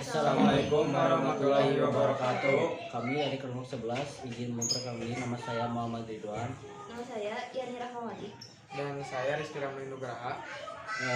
Assalamualaikum warahmatullahi wabarakatuh. Kami dari kelompok 11 izin memperkenalkan, nama saya Muhammad Ridwan. Nama saya Yani Rahmawati. Dan saya Rizky Ramli Nugraha.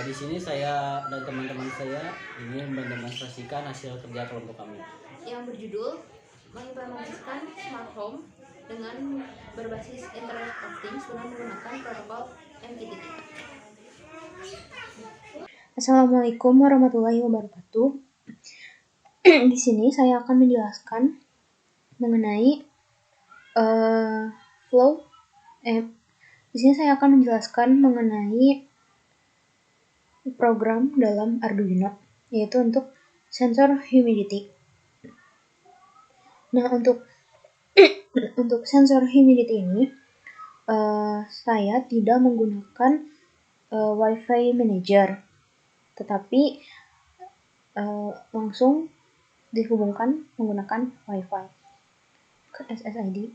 Di sini saya dan teman-teman saya ingin mendemonstrasikan hasil kerja kelompok kami yang berjudul mengimplementasikan smart home dengan berbasis Internet of Things dengan menggunakan protokol MQTT. Assalamualaikum warahmatullahi wabarakatuh. Di sini saya akan menjelaskan mengenai Di sini saya akan menjelaskan mengenai program dalam Arduino, yaitu untuk sensor humidity. Nah, untuk sensor humidity ini, saya tidak menggunakan Wi-Fi manager, tetapi langsung dihubungkan menggunakan Wi-Fi ke SSID.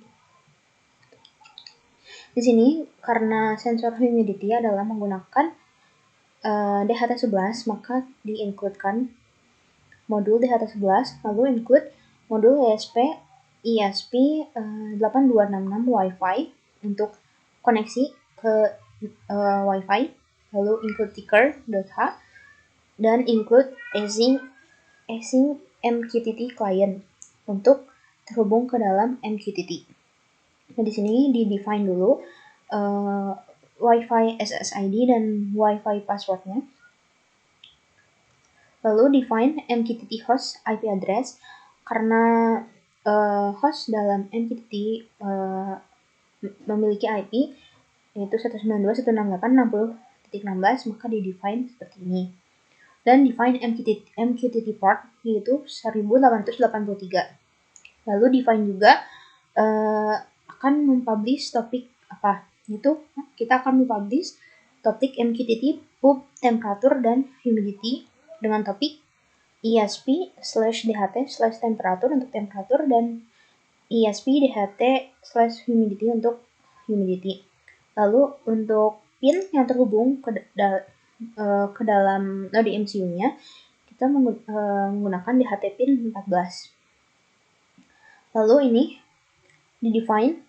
Di sini karena sensor humidity adalah menggunakan DHT11, maka di-includekan modul DHT11, lalu include modul ESP8266 Wi-Fi untuk koneksi ke Wi-Fi, lalu include ticker.h, dan include async MQTT client untuk terhubung ke dalam MQTT. Nah, di sini di-define dulu Wi-Fi SSID dan Wi-Fi passwordnya. Lalu define MQTT host IP address, karena host dalam MQTT memiliki IP yaitu 192.168.60.16, maka di-define seperti ini. Dan define MQTT port yaitu 1883. Lalu define juga akan mempublish topik apa, yaitu kita akan mempublish topik MQTT pub temperatur dan humidity dengan topik ESP/DHT/temperatur untuk temperatur dan ESP/DHT/humidity untuk humidity. Lalu untuk pin yang terhubung ke dalam node MCU-nya, kita menggunakan DHT pin 14. Lalu ini di-define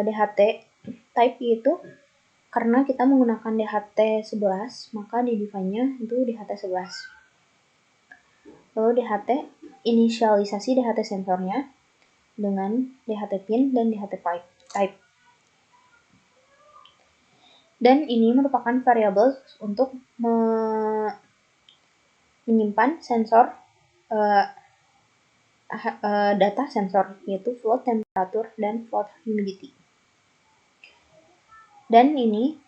DHT type, yaitu karena kita menggunakan DHT11, maka di-define-nya itu DHT11. Lalu DHT, inisialisasi DHT sensornya dengan DHT pin dan DHT type. Dan ini merupakan variabel untuk menyimpan sensor data sensor, yaitu float temperatur dan float humidity. Dan ini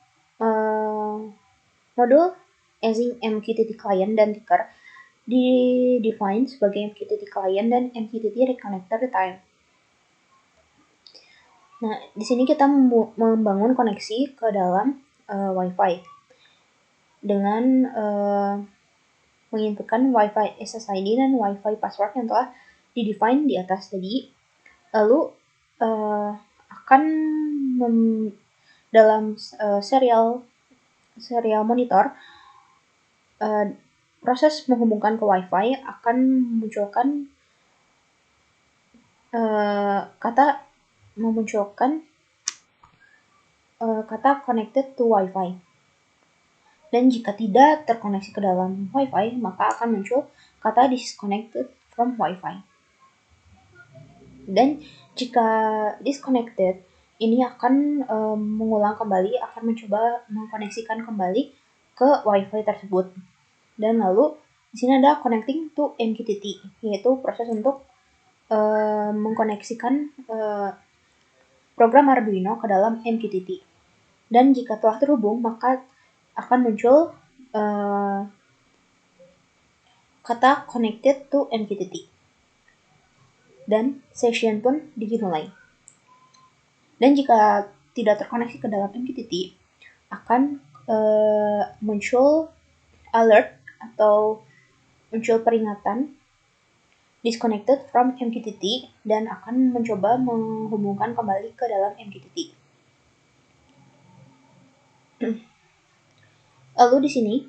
modul async MQTT client dan ticker di-define sebagai MQTT client dan MQTT reconnector time. Nah, di sini kita membangun koneksi ke dalam Wi-Fi dengan menginputkan Wi-Fi SSID dan Wi-Fi password yang telah di-define di atas tadi. Lalu akan dalam serial monitor, proses menghubungkan ke Wi-Fi akan memunculkan kata connected to Wi-Fi. Dan jika tidak terkoneksi ke dalam Wi-Fi, maka akan muncul kata disconnected from Wi-Fi. Dan jika disconnected, ini akan mengulang kembali, akan mencoba mengkoneksikan kembali ke Wi-Fi tersebut. Dan lalu di sini ada connecting to MQTT, yaitu proses untuk mengkoneksikan program Arduino ke dalam MQTT. Dan jika telah terhubung, maka akan muncul kata connected to MQTT. Dan session pun dimulai. Dan jika tidak terkoneksi ke dalam MQTT, akan muncul alert atau muncul peringatan disconnected from MQTT dan akan mencoba menghubungkan kembali ke dalam MQTT. Lalu di sini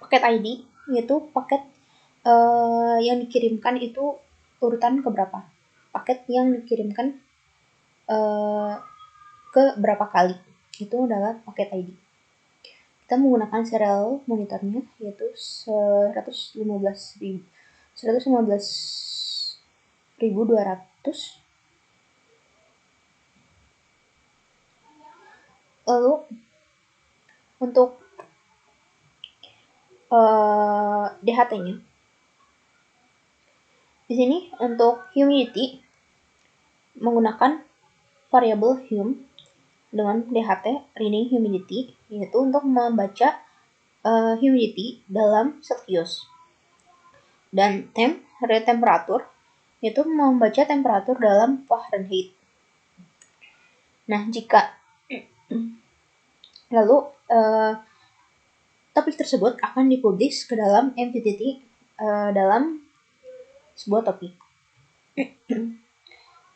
paket ID yaitu paket yang dikirimkan itu urutan keberapa. Paket yang dikirimkan ke berapa kali, itu adalah paket ID. Kita menggunakan serial monitornya, yaitu 115.200. Lalu untuk DHT-nya, di sini untuk humidity menggunakan variabel hum dengan DHT reading humidity, yaitu untuk membaca humidity dalam Celsius, dan temperatur yaitu membaca temperatur dalam Fahrenheit. Nah, jika lalu topik tersebut akan dipublish ke dalam MQTT dalam sebuah topik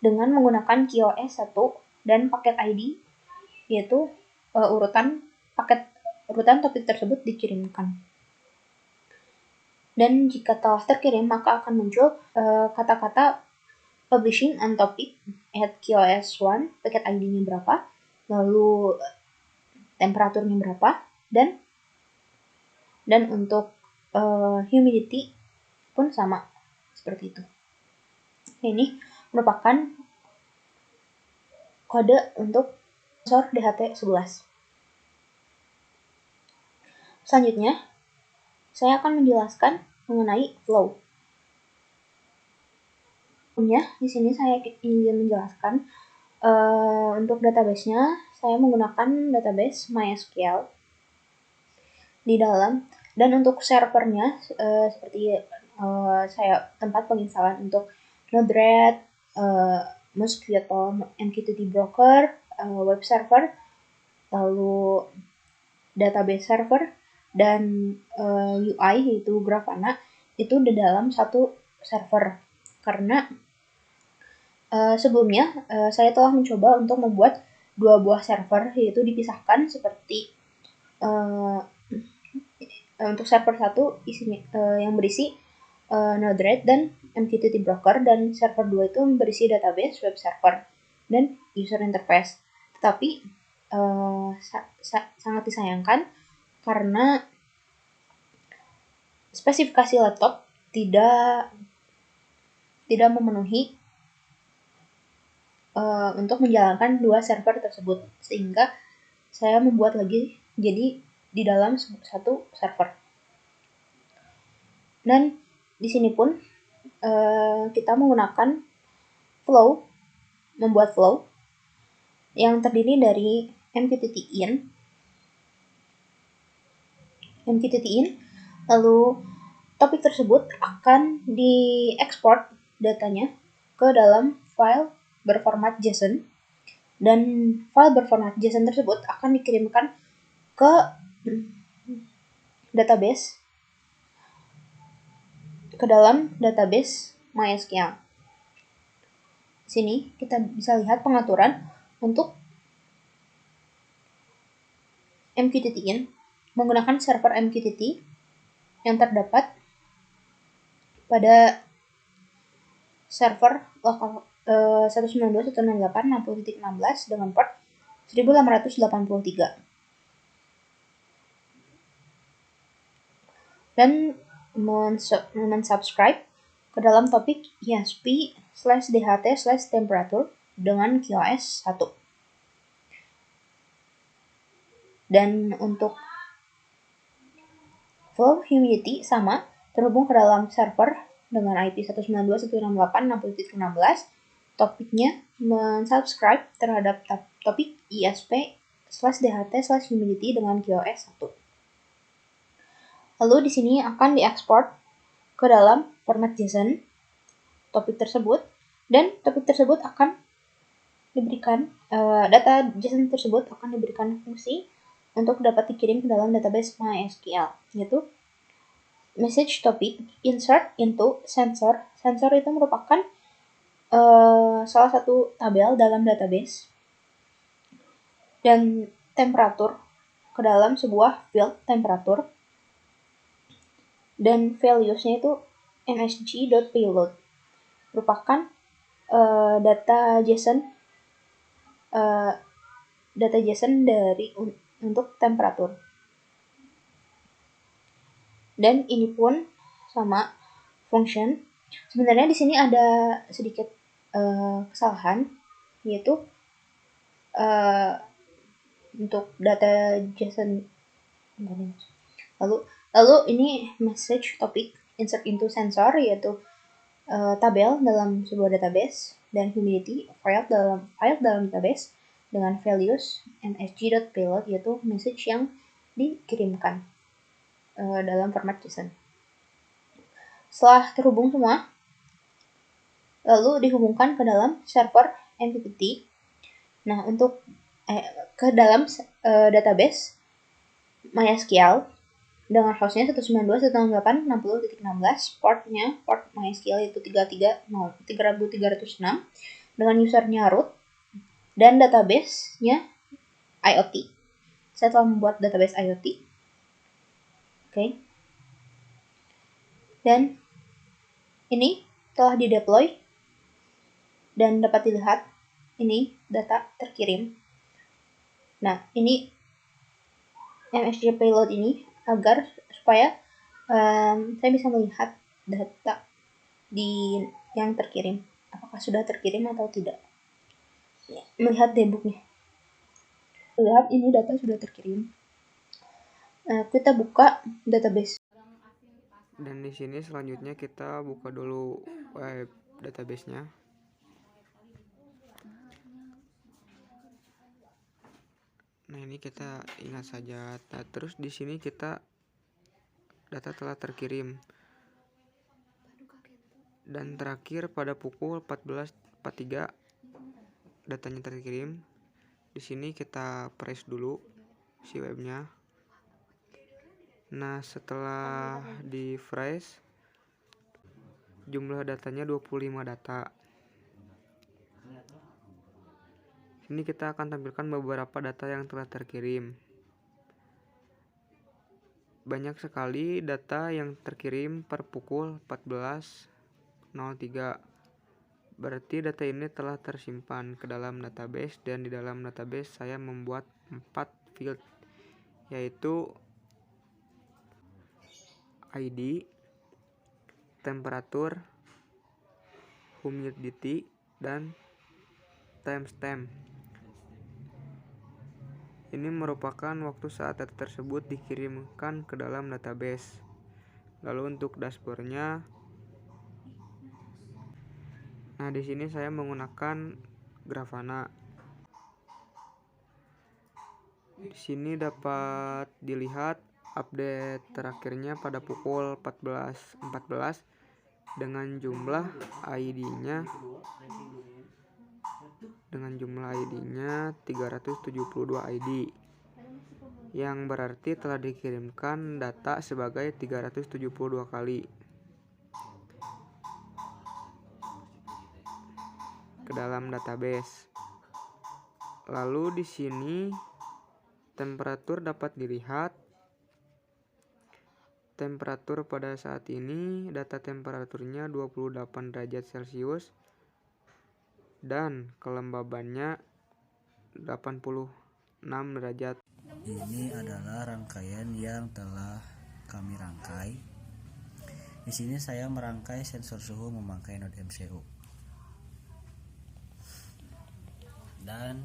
dengan menggunakan QoS 1 dan paket ID, yaitu urutan topik tersebut dikirimkan. Dan jika telah terkirim, maka akan muncul kata-kata publishing on topic at QoS 1, paket ID-nya berapa, lalu temperaturnya berapa, dan untuk humidity pun sama seperti itu. Ini merupakan kode untuk sensor DHT11. Selanjutnya, saya akan menjelaskan mengenai flow. Di sini saya ingin menjelaskan untuk database-nya, saya menggunakan database MySQL di dalam, dan untuk servernya seperti saya tempat penginstalan untuk Node-RED, Mosquito, MQTT Broker, web server, lalu database server, dan UI yaitu Grafana, itu di dalam satu server. Karena sebelumnya saya telah mencoba untuk membuat 2 buah server, yaitu dipisahkan seperti untuk server 1 isinya yang berisi Node-RED dan MQTT Broker, dan server 2 itu berisi database, web server, dan user interface. Tetapi sangat disayangkan karena spesifikasi laptop tidak memenuhi untuk menjalankan 2 server tersebut, sehingga saya membuat lagi jadi di dalam satu server. Dan di sini pun kita menggunakan flow, membuat flow yang terdiri dari MQTT in, lalu topik tersebut akan diekspor datanya ke dalam file berformat JSON, dan file berformat JSON tersebut akan dikirimkan ke dalam database MySQL. Sini kita bisa lihat pengaturan untuk MQTT in menggunakan server MQTT yang terdapat pada server lokal 192.168.60.16 dengan port 1883. Dan mensubscribe ke dalam topik ESP/DHT/temperatur dengan QoS 1. Dan untuk flow humidity sama, terhubung ke dalam server dengan IP 192.168.60.16. Topiknya mensubscribe terhadap topik ESP/DHT/humidity dengan QoS 1. Lalu di sini akan diekspor ke dalam format JSON topik tersebut, dan topik tersebut akan diberikan data JSON tersebut akan diberikan fungsi untuk dapat dikirim ke dalam database MySQL, yaitu message topic insert into sensor. Sensor itu merupakan salah satu tabel dalam database, dan temperatur ke dalam sebuah field temperatur, dan values-nya itu msg.payload, merupakan data JSON dari untuk temperatur. Dan ini pun sama function. Sebenarnya di sini ada sedikit kesalahan, yaitu untuk data JSON. Lalu ini message topic insert into sensor, yaitu tabel dalam sebuah database, dan humidity file dalam database dengan values msg.payload, yaitu message yang dikirimkan dalam format JSON. Setelah terhubung semua, lalu dihubungkan ke dalam server MQTT. Nah, untuk ke dalam database MySQL dengan hostnya 192.168.60.16, port MySQL itu 3306, dengan usernya root, dan database-nya IoT. Saya telah membuat database IoT. Oke. Dan ini telah dideploy dan dapat dilihat ini data terkirim. Nah, ini MSG payload ini supaya saya bisa melihat data yang terkirim, apakah sudah terkirim atau tidak. Melihat debugnya, lihat ini data sudah terkirim. Kita buka database. Dan di sini selanjutnya kita buka dulu web database-nya. Nah, ini kita ingat saja. Nah, terus di sini kita data telah terkirim. Dan terakhir pada pukul 14.43 datanya terkirim. Di sini kita press dulu si webnya. Nah, setelah di fresh, jumlah datanya 25 data. Ini kita akan tampilkan beberapa data yang telah terkirim. Banyak sekali data yang terkirim per pukul 14.03. Berarti data ini telah tersimpan ke dalam database, dan di dalam database saya membuat 4 field, yaitu ID, temperatur, humidity, dan timestamp. Ini merupakan waktu saat data tersebut dikirimkan ke dalam database. Lalu untuk dashboardnya, nah di sini saya menggunakan Grafana. Di sini dapat dilihat update terakhirnya pada pukul 14.14 dengan jumlah ID-nya 372 ID, yang berarti telah dikirimkan data sebagai 372 kali ke dalam database. Lalu di sini temperatur dapat dilihat. Temperatur pada saat ini data temperaturnya 28 derajat Celcius dan kelembabannya 86 derajat. Ini adalah rangkaian yang telah kami rangkai. Di sini saya merangkai sensor suhu memakai node MCU dan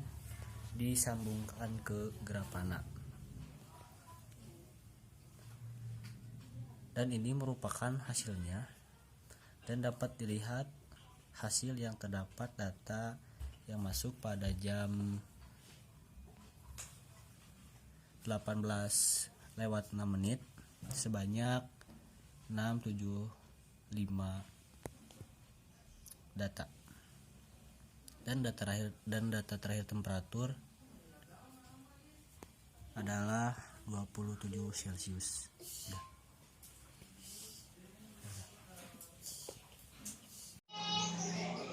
disambungkan ke Grafana. Dan ini merupakan hasilnya, dan dapat dilihat hasil yang terdapat data yang masuk pada jam 18:06 sebanyak 675 data. Dan data terakhir temperatur adalah 27 Celcius.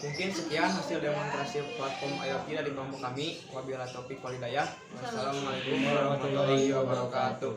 Mungkin sekian hasil demonstrasi platform IoT dari kelompok kami. Wabillahi taufiq walhidayah. Wassalamualaikum warahmatullahi wabarakatuh.